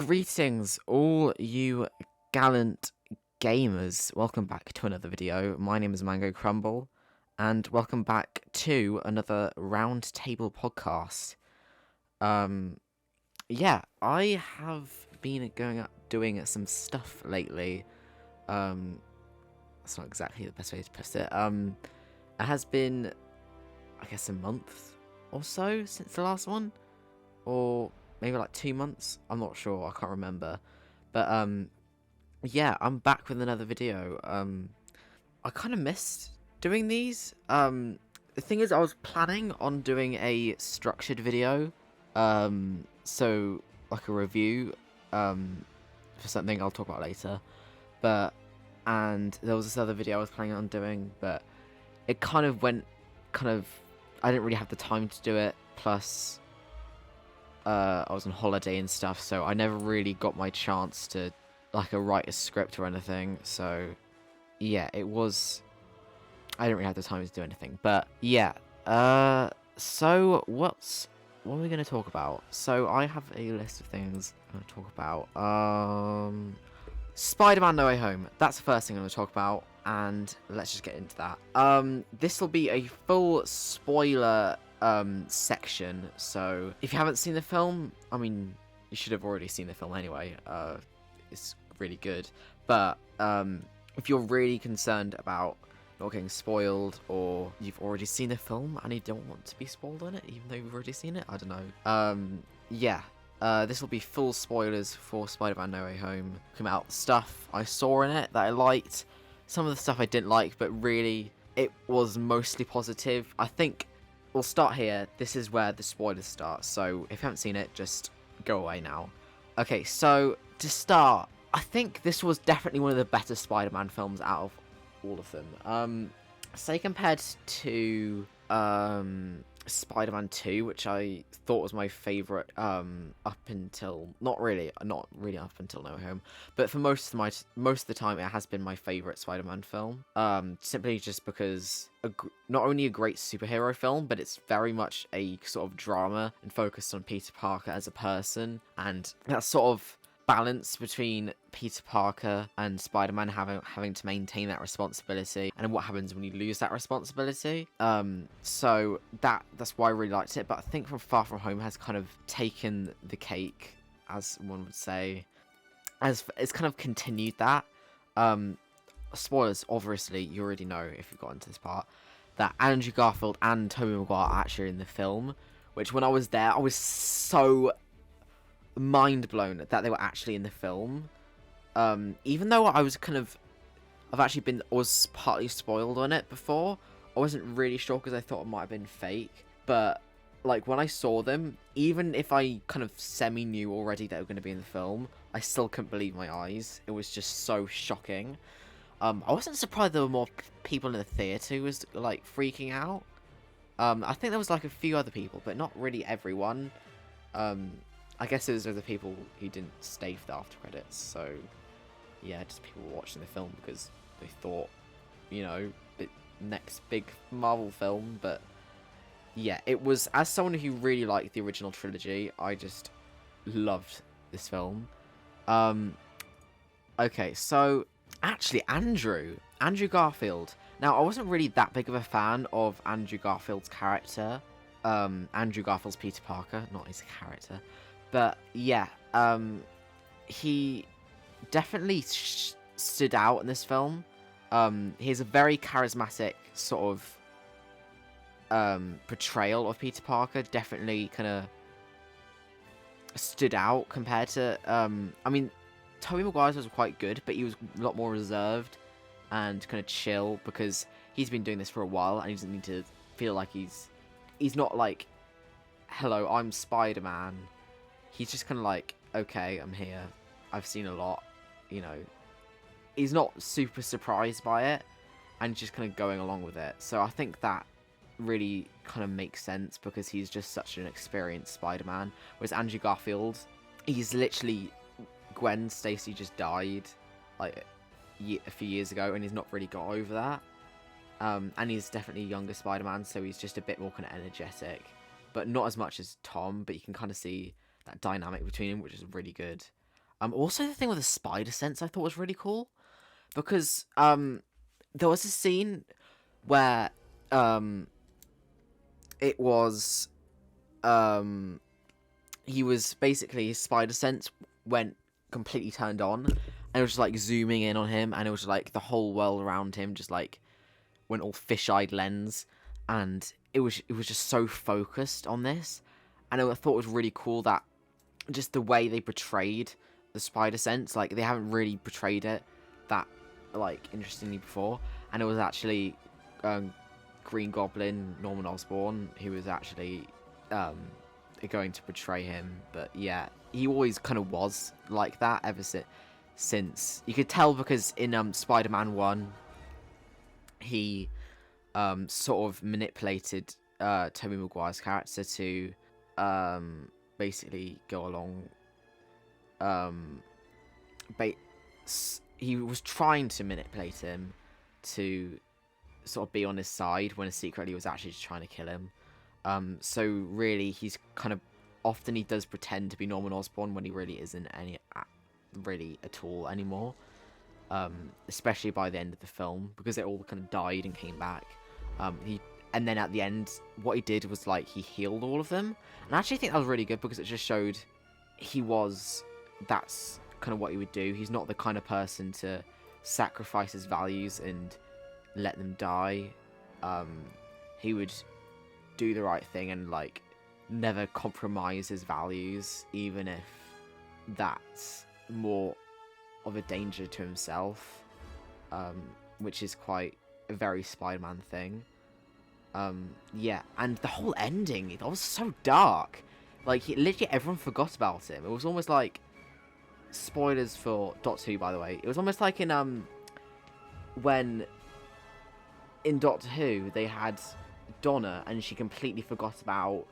Greetings, all you gallant gamers. Welcome back to another video. My name is Mango Crumble, and welcome back to another round table podcast. Yeah, I have been doing some stuff lately. That's not exactly the best way to put it. It has been, I guess, a month or so since the last one, or maybe like 2 months. I'm not sure. I can't remember. But yeah, I'm back with another video. I kind of missed doing these. The thing is, I was planning on doing a structured video. So like a review for something I'll talk about later. And there was this other video I was planning on doing, but it kind of went I didn't really have the time to do it. Plus, I was on holiday and stuff, so I never really got my chance to write a script or anything. So yeah, I didn't really have the time to do anything. But yeah, so what are we gonna talk about? So I have a list of things I'm gonna talk about. Spider-Man No Way Home. That's the first thing I'm gonna talk about, and let's just get into that. This will be a full spoiler section, so if you haven't seen the film, I mean, you should have already seen the film anyway. It's really good, but if you're really concerned about not getting spoiled, or you've already seen the film and you don't want to be spoiled on it even though you've already seen it, I don't know, yeah, this will be full spoilers for Spider-Man No Way Home. Come out stuff I saw in it that I liked, some of the stuff I didn't like, but really it was mostly positive. I think we'll start here. This is where the spoilers start, so if you haven't seen it, just go away now. Okay, so to start, I think this was definitely one of the better Spider-Man films out of all of them. Say compared to Spider-Man 2, which I thought was my favourite up until not really up until No Way Home, but for most of the time it has been my favourite Spider-Man film. Simply just because not only a great superhero film, but it's very much a sort of drama and focused on Peter Parker as a person, and that sort of balance between Peter Parker and Spider-Man having to maintain that responsibility, and what happens when you lose that responsibility. So that's why I really liked it. But I think from Far From Home has kind of taken the cake, as one would say, as it's kind of continued that. Spoilers, obviously, you already know if you've got into this part, that Andrew Garfield and Tobey Maguire are actually in the film, which when I was there, I was so mind blown that they were actually in the film. Even though I was was partly spoiled on it before, I wasn't really sure because I thought it might have been fake. But like when I saw them, even if I kind of semi knew already they were going to be in the film, I still couldn't believe my eyes. It was just so shocking. I wasn't surprised there were more people in the theater who was like freaking out. I think there was like a few other people, but not really everyone. I guess those are the people who didn't stay for the after credits, so yeah, just people watching the film because they thought, you know, the next big Marvel film. But yeah, it was, as someone who really liked the original trilogy, I just loved this film. Okay, so actually Andrew Garfield. Now, I wasn't really that big of a fan of Andrew Garfield's character. Andrew Garfield's Peter Parker, not his character. But yeah, he definitely stood out in this film. He has a very charismatic sort of portrayal of Peter Parker. Definitely kind of stood out compared to I mean, Tobey Maguire's was quite good, but he was a lot more reserved and kind of chill because he's been doing this for a while and he doesn't need to feel like he's not like, hello, I'm Spider-Man. He's just kind of like, okay, I'm here. I've seen a lot, you know. He's not super surprised by it, and just kind of going along with it. So I think that really kind of makes sense because he's just such an experienced Spider-Man. Whereas Andrew Garfield, he's literally, Gwen Stacy just died like a few years ago, and he's not really got over that. And he's definitely a younger Spider-Man, so he's just a bit more kind of energetic, but not as much as Tom. But you can kind of see that dynamic between him, which is really good. Also the thing with the spider sense I thought was really cool because there was a scene where um it was um he was basically his spider sense went completely turned on, and it was just like zooming in on him, and it was like the whole world around him just like went all fish-eyed lens, and it was just so focused on this, and I thought it was really cool that just the way they portrayed the spider sense, like they haven't really portrayed it that like interestingly before, and it was actually um, Green Goblin Norman Osborn who was actually um, going to portray him. But yeah, he always kind of was like that ever since you could tell, because in Spider-Man 1 he sort of manipulated Tobey Maguire's character to basically go along. Ba- he was trying to manipulate him to sort of be on his side when secretly he was actually just trying to kill him. So really, he's kind of often he does pretend to be Norman Osborn when he really isn't really at all anymore. Especially by the end of the film, because they all kind of died and came back. And then at the end, what he did was like he healed all of them, and I actually think that was really good because it just showed that's kind of what he would do. He's not the kind of person to sacrifice his values and let them die. He would do the right thing and like never compromise his values, even if that's more of a danger to himself, which is quite a very Spider-Man thing. Yeah, and the whole ending, that was so dark. Like, literally everyone forgot about him. It was almost like, spoilers for Doctor Who, by the way. It was almost like when in Doctor Who they had Donna and she completely forgot about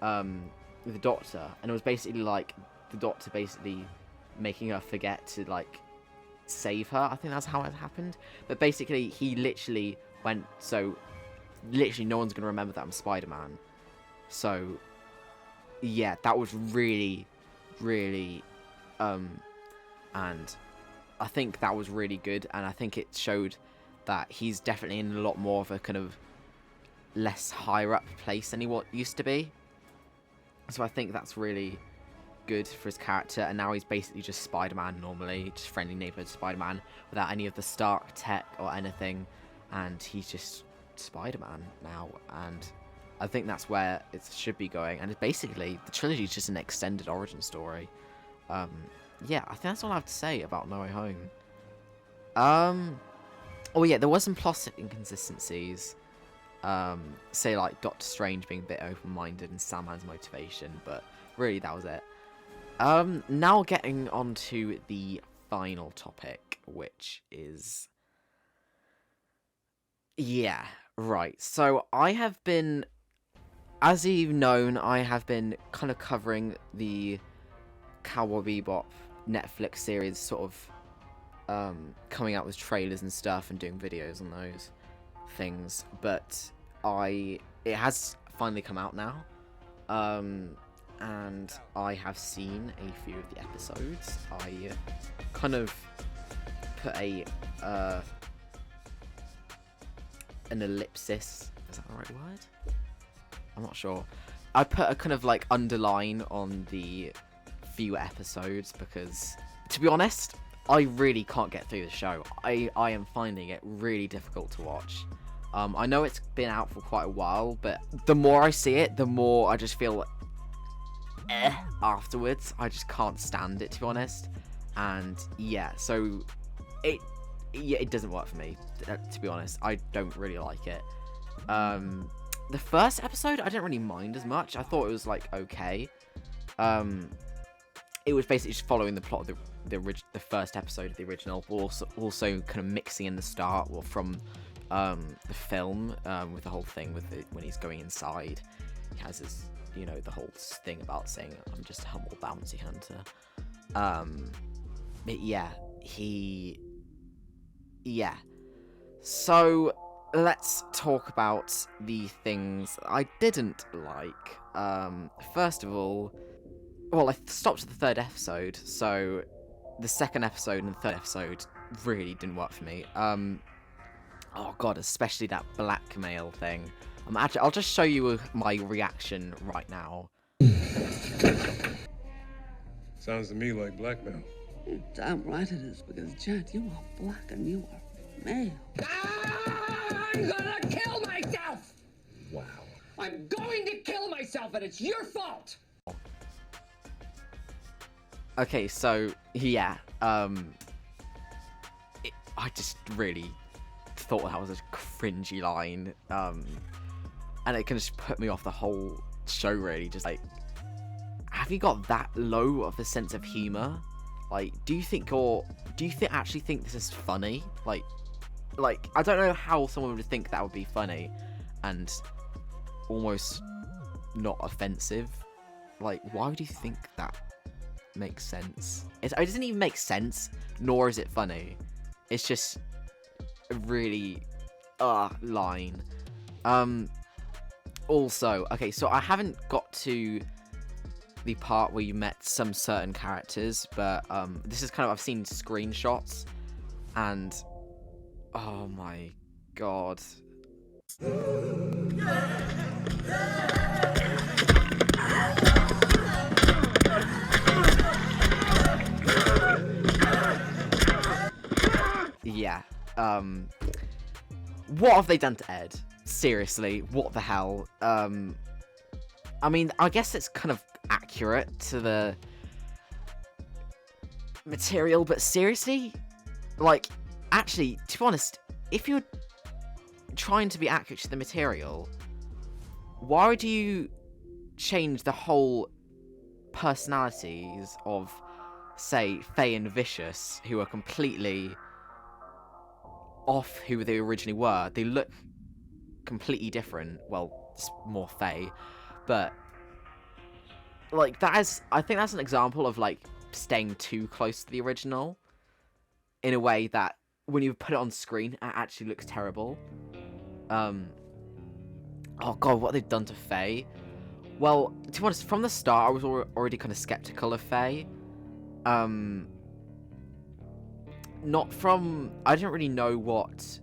the Doctor, and it was basically like the Doctor basically making her forget to like save her. I think that's how it happened. But basically he literally went, so literally no one's gonna remember that I'm Spider-Man. So yeah, that was really and I think that was really good, and I think it showed that he's definitely in a lot more of a kind of less higher up place than he used to be. So I think that's really good for his character, and now he's basically just Spider-Man normally, just friendly neighborhood Spider-Man without any of the Stark tech or anything, and he's just Spider-Man now, and I think that's where it should be going. And it's basically, the trilogy is just an extended origin story. Yeah, I think that's all I have to say about No Way Home. Oh yeah, there was some plot inconsistencies. Say like Doctor Strange being a bit open-minded and Sandman's motivation, but really that was it. Now getting on to the final topic, which is... Yeah, right. So I have been, as you've known, I have been kind of covering the Cowboy Bebop Netflix series, sort of coming out with trailers and stuff and doing videos on those things. But it has finally come out now. And I have seen a few of the episodes. I kind of put an ellipsis. Is that the right word? I'm not sure. I put a kind of like underline on the few episodes because, to be honest, I really can't get through the show. I am finding it really difficult to watch. I know it's been out for quite a while, but the more I see it, the more I just feel afterwards. I just can't stand it, to be honest. And yeah, so it doesn't work for me, to be honest. I don't really like it. The first episode I didn't really mind as much. I thought it was like okay. It was basically just following the plot of the first episode of the original, but also kind of mixing in the start from the film, with the whole thing with when he's going inside. He has his, the whole thing about saying, I'm just a humble bounty hunter. But yeah. So let's talk about the things I didn't like. First of all, well, I stopped at the third episode, so the second episode and the third episode really didn't work for me. Oh god, especially that blackmail thing. I'll just show you my reaction right now. Sounds to me like blackmail. You're damn right it is, because Jet, you are black and you are male. I'm gonna kill myself! Wow. I'm going to kill myself, and it's your fault! Okay, so, yeah, I just really thought that was a cringy line, and it can just put me off the whole show, really. Just like, have you got that low of a sense of humor? Like, do you actually think this is funny? Like, I don't know how someone would think that would be funny and almost not offensive. Like, why would you think that makes sense? It doesn't even make sense, nor is it funny. It's just a really line. Also, okay, so I haven't got to the part where you met some certain characters, but this is kind of, I've seen screenshots, and oh my god. Yeah, what have they done to Ed? Seriously, what the hell? I mean, I guess it's kind of accurate to the material, but seriously? Like, actually, to be honest, if you're trying to be accurate to the material, why would you change the whole personalities of, say, Faye and Vicious, who are completely off who they originally were? They look completely different. Well, it's more Faye, but like, I think that's an example of like staying too close to the original in a way that when you put it on screen, it actually looks terrible. Oh god, what they've done to Faye. Well, to be honest, from the start, I was already kind of skeptical of Faye. I didn't really know what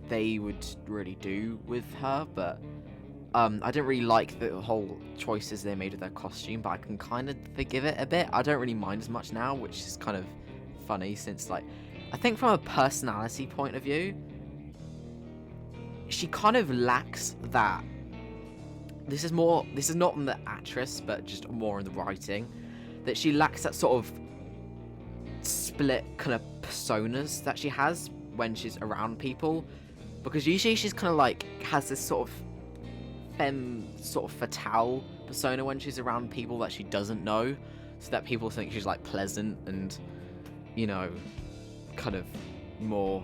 they would really do with her, but I didn't really like the whole choices they made with their costume, but I can kind of forgive it a bit. I don't really mind as much now, which is kind of funny, since, like, I think from a personality point of view, she kind of lacks that. This is not in the actress, but just more in the writing, that she lacks that sort of split kind of personas that she has when she's around people, because usually she's kind of like has this sort of femme sort of fatale persona when she's around people that she doesn't know, so that people think she's like pleasant and, you know, kind of more,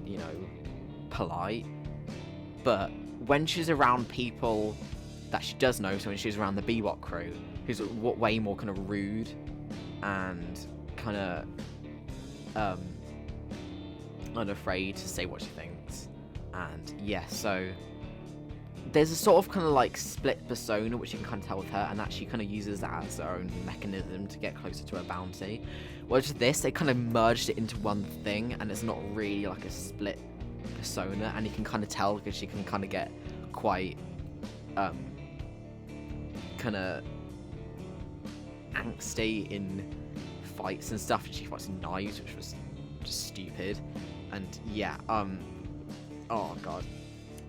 you know, polite. But when she's around people that she does know, so when she's around the Bebop crew, who's way more kind of rude and kind of unafraid to say what she thinks, and yeah, so there's a sort of kind of like split persona which you can kind of tell with her, and that she kind of uses that as her own mechanism to get closer to her bounty. Whereas this, they kind of merged it into one thing, and it's not really like a split persona, and you can kind of tell because she can kind of get quite kind of angsty in fights and stuff, and she fights with knives, which was just stupid. And yeah, oh god,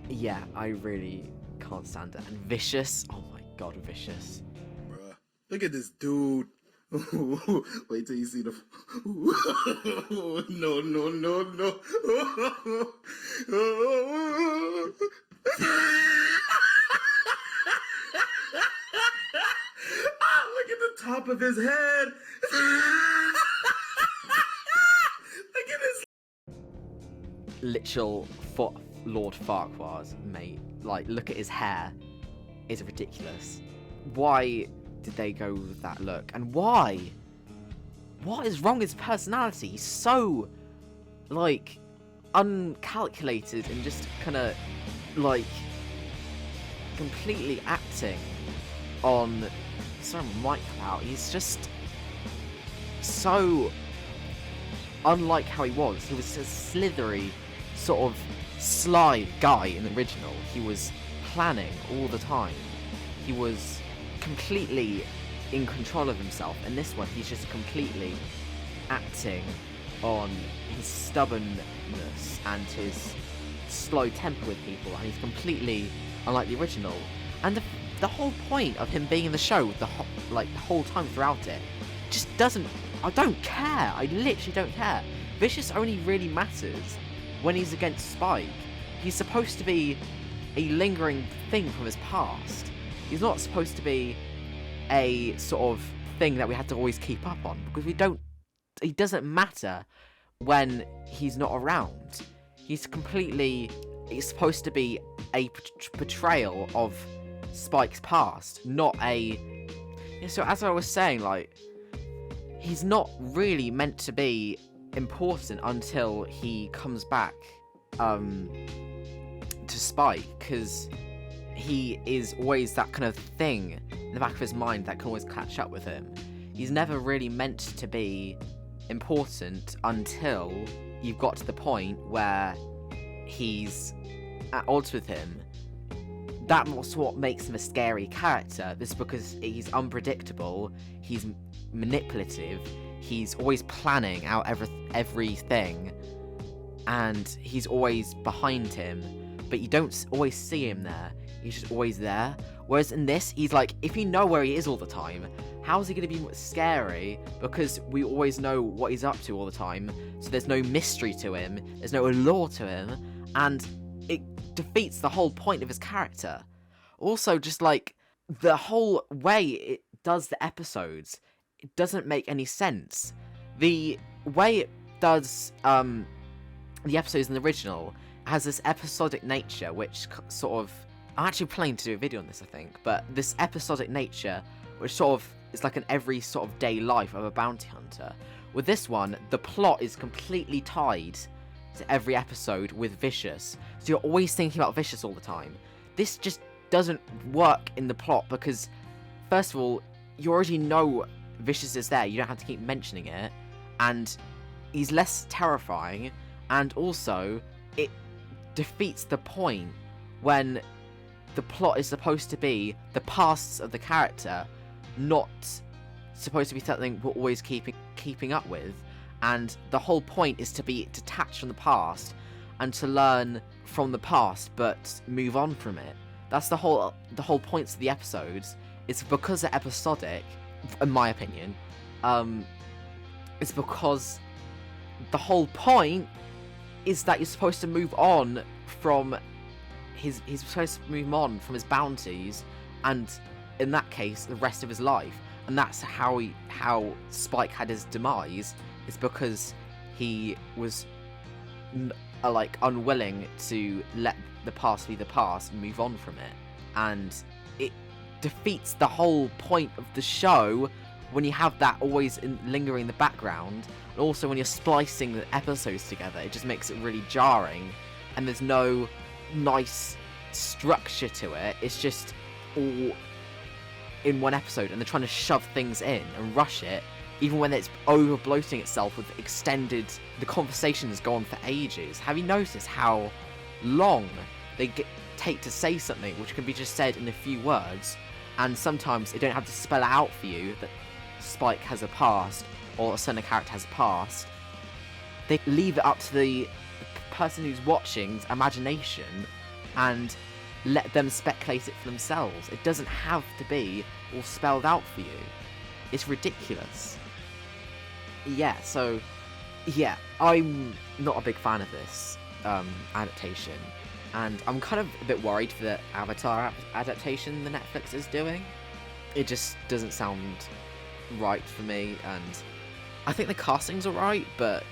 yeah, I really can't stand it. And Vicious, oh my god, Vicious. Bruh, look at this dude. Wait till you see the. No, no, no, no. Look at the top of his head. Look at his. Literal Lord Farquaad, mate. Like, look at his hair. It's ridiculous. Why did they go with that look? And why? What is wrong with his personality? He's so, like, uncalculated and just kind of, like, completely acting on Mike about, he's just so unlike how he was. He was a slithery, sort of sly guy in the original. He was planning all the time. He was completely in control of himself. In this one, he's just completely acting on his stubbornness and his slow temper with people, and he's completely unlike the original. And the whole point of him being in the show, the whole time throughout it, just doesn't. I don't care. I literally don't care. Vicious only really matters when he's against Spike. He's supposed to be a lingering thing from his past. He's not supposed to be a sort of thing that we have to always keep up on, because we don't. He doesn't matter when he's not around. He's supposed to be a portrayal of Spike's past, not a. So as I was saying, like, he's not really meant to be important until he comes back to Spike, because he is always that kind of thing in the back of his mind that can always catch up with him. He's never really meant to be important until you've got to the point where he's at odds with him. That's what makes him a scary character. This is because he's unpredictable, he's manipulative, he's always planning out everything, and he's always behind him, but you don't always see him there. He's just always there. Whereas in this, he's like, if you know where he is all the time, how's he going to be scary? Because we always know what he's up to all the time, so there's no mystery to him, there's no allure to him, and it defeats the whole point of his character. Also, just like, the whole way it does the episodes, it doesn't make any sense. The way it does the episodes in the original has this episodic nature, which sort of... I'm actually planning to do a video on this, I think, but this episodic nature, which sort of is like an every sort of day life of a bounty hunter. With this one, the plot is completely tied to every episode with Vicious, so you're always thinking about Vicious all the time. This just doesn't work in the plot because, first of all, you already know Vicious is there, you don't have to keep mentioning it, and he's less terrifying, and also, it defeats the point when the plot is supposed to be the pasts of the character, not supposed to be something we're always keeping up with, and the whole point is to be detached from the past and to learn from the past but move on from it. That's the whole points of the episodes. It's because they're episodic, in my opinion. It's because the whole point is that you're supposed to move on from he's supposed to move on from his bounties, and in that case, the rest of his life. And that's how Spike had his demise, is because he was unwilling to let the past be the past and move on from it. And it defeats the whole point of the show when you have that always lingering in the background, and also when you're splicing the episodes together. It just makes it really jarring, and there's no nice structure to it. It's just all in one episode, and they're trying to shove things in and rush it, even when it's over bloating itself with the conversations go on for ages. Have you noticed how long they take to say something which can be just said in a few words, and sometimes they don't have to spell out for you that Spike has a past or a certain character has a past. They leave it up to the person who's watching's imagination and let them speculate it for themselves. It doesn't have to be all spelled out for you. It's ridiculous. Yeah, so yeah, I'm not a big fan of this adaptation, and I'm kind of a bit worried for the Avatar adaptation the Netflix is doing. It just doesn't sound right for me, and I think the casting's alright, but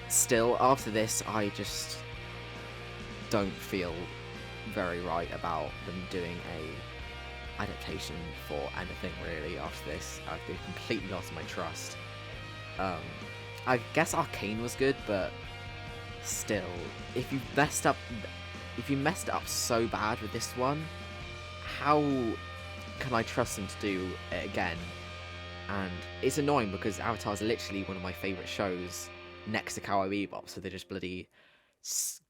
still, after this, I just don't feel very right about them doing a adaptation for anything really after this. I've completely lost my trust. I guess Arcane was good, but still, if you messed it up so bad with this one, how can I trust them to do it again? And it's annoying because Avatar is literally one of my favourite shows next to Cowboy Bebop, so they're just bloody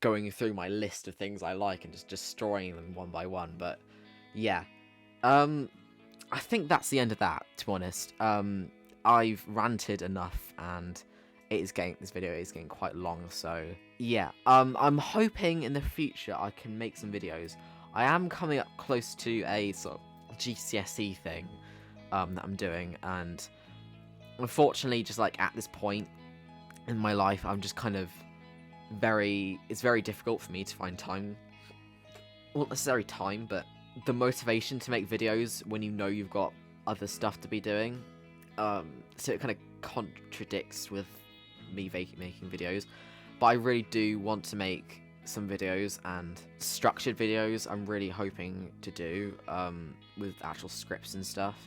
going through my list of things I like and just destroying them one by one. But yeah, I think that's the end of that, to be honest. I've ranted enough, and this video is getting quite long, so yeah. I'm hoping in the future I can make some videos. I am coming up close to a sort of GCSE thing that I'm doing, and unfortunately, just like at this point in my life, I'm just kind of it's very difficult for me to find time. Well, not necessarily time, but the motivation to make videos when you know you've got other stuff to be doing. So it kind of contradicts with me making videos, but I really do want to make some videos, and structured videos I'm really hoping to do with actual scripts and stuff.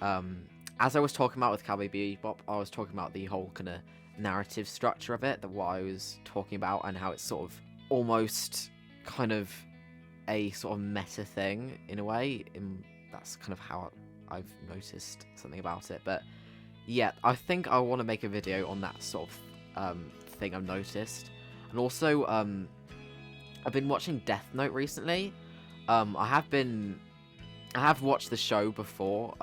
As I was talking about with Cowboy Bebop, I was talking about the whole kind of narrative structure of it, what I was talking about, and how it's sort of almost kind of a sort of meta thing in a way. That's kind of how I've noticed something about it. But yeah, I think I want to make a video on that sort of thing I've noticed. And also, I've been watching Death Note recently. I have watched the show before,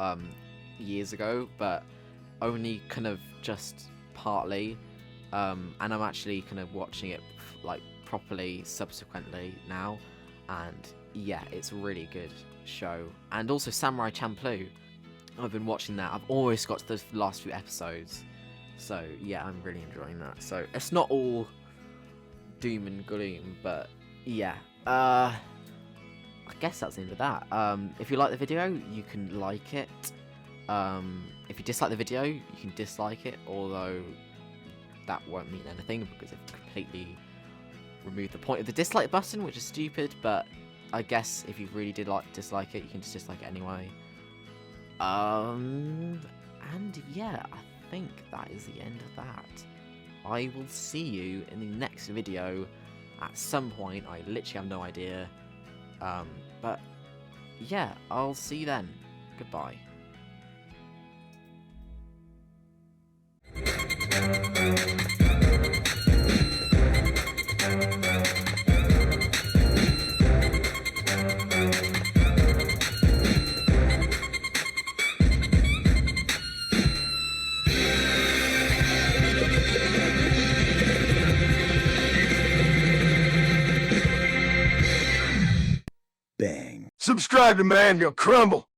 years ago, but only kind of just partly. And I'm actually kind of watching it like properly subsequently now. And yeah, it's a really good show. And also Samurai Champloo, I've been watching that. I've almost got to the last few episodes, so yeah, I'm really enjoying that. So it's not all doom and gloom, but yeah, I guess that's the end of that. If you like the video, you can like it. If you dislike the video, you can dislike it, although that won't mean anything because I've completely removed the point of the dislike button, which is stupid. But I guess if you really did dislike it, you can just dislike it anyway. And yeah, I think that is the end of that. I will see you in the next video at some point. I literally have no idea. But yeah, I'll see you then. Goodbye. Subscribe to man, you'll crumble.